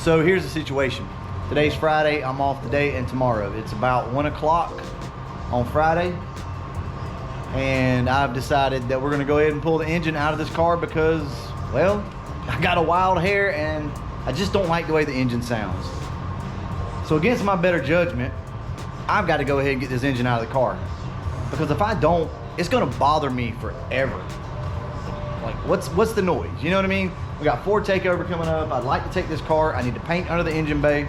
So here's the situation. Today's Friday, I'm off today and tomorrow. It's about 1 o'clock on Friday. And I've decided that we're gonna go ahead and pull the engine out of this car because, well, I got a wild hair and I just don't like the way the engine sounds. So against my better judgment, I've got to go ahead and get this engine out of the car. Because if I don't, it's gonna bother me forever. Like, what's the noise? You know what I mean? We got Ford takeover coming up. I'd like to take this car. I need to paint under the engine bay.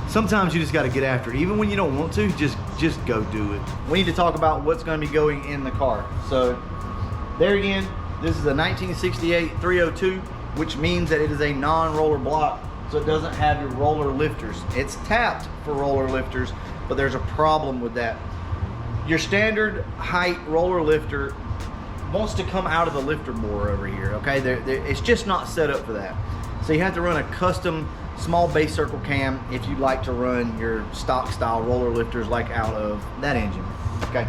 Sometimes you just got to get after it. Even when you don't want to, just go do it. We need to talk about what's going to be going in the car. So there again, this is a 1968 302, which means that it is a non-roller block, so it doesn't have your roller lifters. It's tapped for roller lifters, but there's a problem with that. Your standard height roller lifter wants to come out of the lifter bore over here, okay? It's just not set up for that. So you have to run a custom small base circle cam if you'd like to run your stock style roller lifters like out of that engine, okay?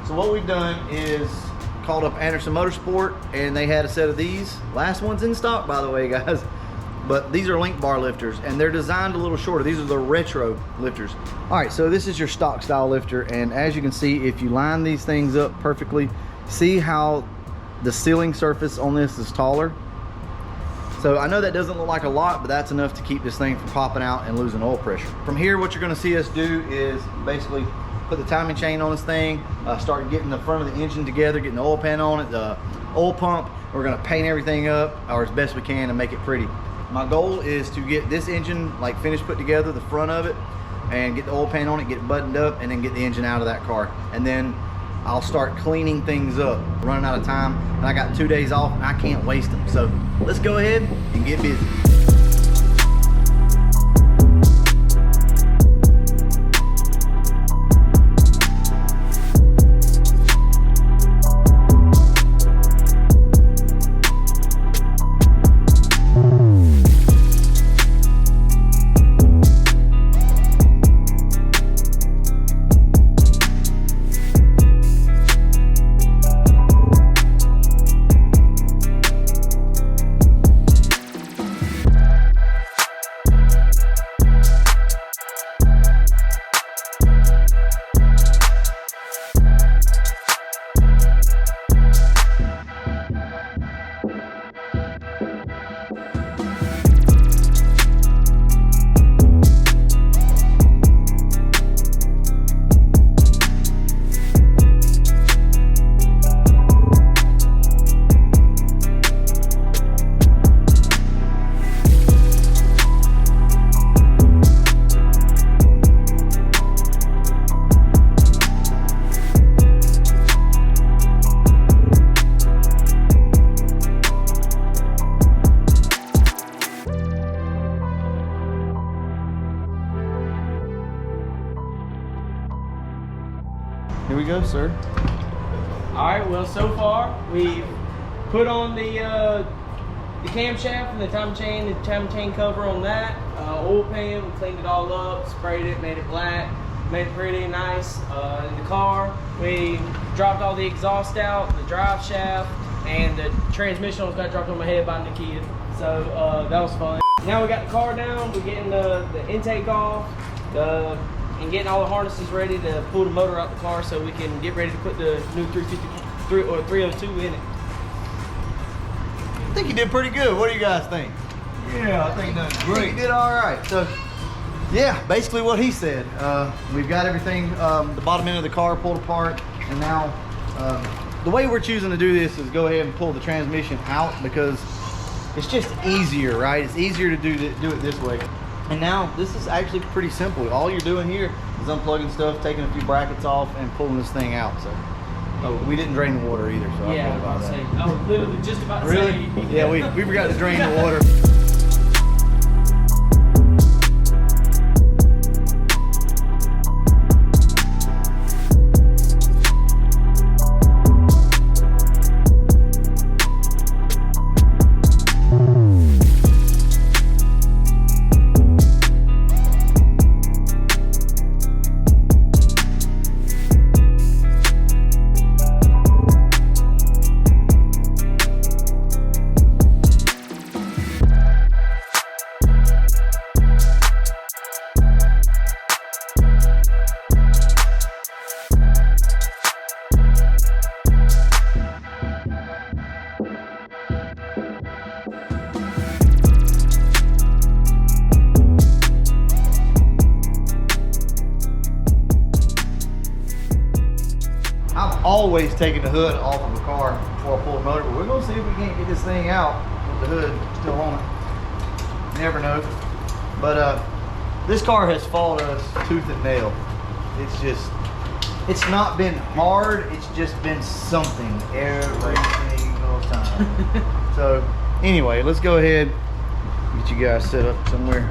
So what we've done is called up Anderson Motorsport, and they had a set of these. Last one's in stock, by the way, guys. But these are link bar lifters, and they're designed a little shorter. These are the retro lifters. All right, so this is your stock style lifter, and as you can see, if you line these things up perfectly, see how the sealing surface on this is taller? So I know that doesn't look like a lot, but that's enough to keep this thing from popping out and losing oil pressure. From here, what you're gonna see us do is basically put the timing chain on this thing, start getting the front of the engine together, getting the oil pan on it, the oil pump. We're gonna paint everything up, or as best we can, and make it pretty. My goal is to get this engine like finished put together, the front of it, and get the oil pan on it, get it buttoned up, and then get the engine out of that car. And then I'll start cleaning things up. Running out of time, and I got 2 days off, and I can't waste them. So let's go ahead and get busy. Here we go, sir. All right, well, so far we've put on the camshaft and the timing chain cover on that. Oil pan, we cleaned it all up, sprayed it, made it black, made it pretty nice. In the car, we dropped all the exhaust out, the drive shaft, and the transmission almost got dropped on my head by Nikia. So that was fun. Now we got the car down, we're getting the intake off, and getting all the harnesses ready to pull the motor out the car so we can get ready to put the new 353 or 302 in it. I think you did pretty good. What do you guys think? Yeah, I think you done I great. think you did all right. So, yeah, basically what he said. We've got everything, the bottom end of the car pulled apart, and now the way we're choosing to do this is go ahead and pull the transmission out because it's just easier, right? It's easier to do it this way. And now this is actually pretty simple. All you're doing here is unplugging stuff, taking a few brackets off, and pulling this thing out. So we didn't drain the water either. So Yeah, I was literally just about to really? say. Yeah, we forgot to drain the water. always taking the hood off of a car before I pull the motor, but we're gonna see if we can't get this thing out with the hood still on it. Never know. But this car has followed us tooth and nail. It's not been hard, it's just been something every single time. So anyway, let's go ahead, get you guys set up somewhere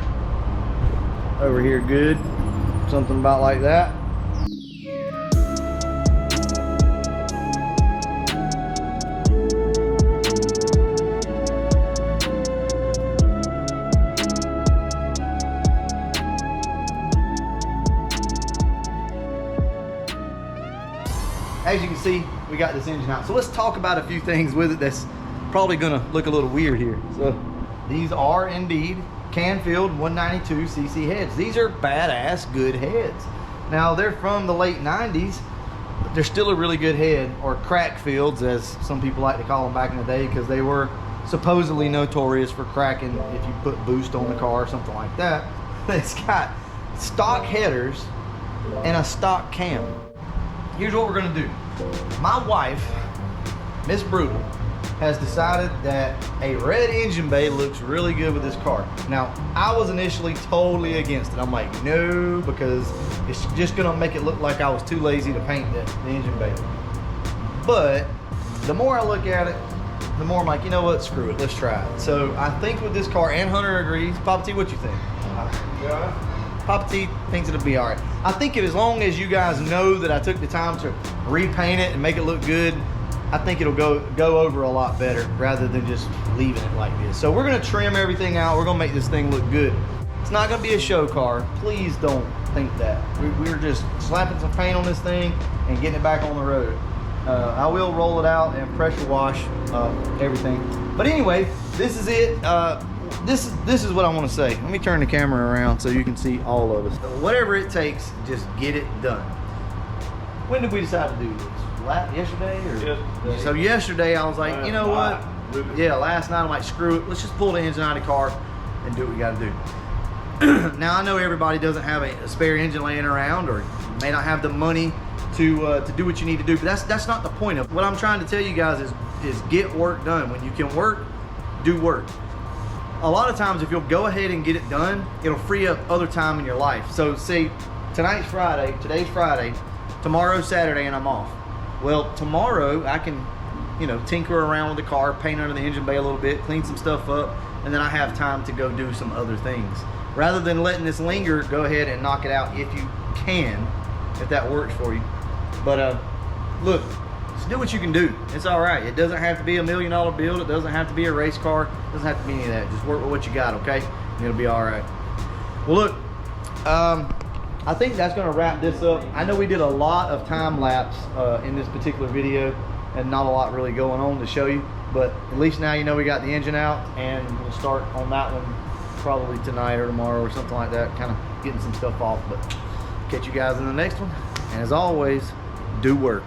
over here good. Something about like that. As you can see, we got this engine out. So let's talk about a few things with it that's probably gonna look a little weird here. So these are indeed Canfield 192cc heads. These are badass good heads. Now they're from the late 90s, but they're still a really good head, or crack fields as some people like to call them back in the day, because they were supposedly notorious for cracking if you put boost on the car or something like that. It's got stock headers and a stock cam. Here's what we're gonna do. My wife, Miss Brutal, has decided that a red engine bay looks really good with this car. Now, I was initially totally against it. I'm like, no, because it's just gonna make it look like I was too lazy to paint the engine bay. But the more I look at it, the more I'm like, you know what, screw it, let's try it. So I think with this car, and Hunter agrees. Papa T, what you think? Yeah. Papa T thinks it'll be all right. I think as long as you guys know that I took the time to repaint it and make it look good, I think it'll go over a lot better rather than just leaving it like this. So we're gonna trim everything out. We're gonna make this thing look good. It's not gonna be a show car. Please don't think that. We're just slapping some paint on this thing and getting it back on the road. I will roll it out and pressure wash everything. But anyway, this is it. This is what I want to say. Let me turn the camera around so you can see all of us. So whatever it takes, just get it done. When did we decide to do this? Yesterday? Or? Yesterday. So yesterday I was like, you know what? Yeah, last night I'm like, screw it. Let's just pull the engine out of the car and do what we got to do. Now I know everybody doesn't have a spare engine laying around, or may not have the money to do what you need to do, but that's not the point of what I'm trying to tell you guys is get work done. When you can work, do work. A lot of times if you'll go ahead and get it done, it'll free up other time in your life. So see, today's Friday, tomorrow's Saturday, and I'm off. Well, tomorrow I can, tinker around with the car, paint under the engine bay a little bit, clean some stuff up, and then I have time to go do some other things. Rather than letting this linger, go ahead and knock it out if you can, if that works for you. But look, just do what you can do. It's all right. It doesn't have to be $1 million build. It doesn't have to be a race car. It doesn't have to be any of that. Just work with what you got, okay? And it'll be all right. Well, look, I think that's gonna wrap this up. I know we did a lot of time lapse in this particular video, and not a lot really going on to show you, but at least now you know we got the engine out, and we'll start on that one probably tonight or tomorrow or something like that, kind of getting some stuff off. But catch you guys in the next one, and as always, do work.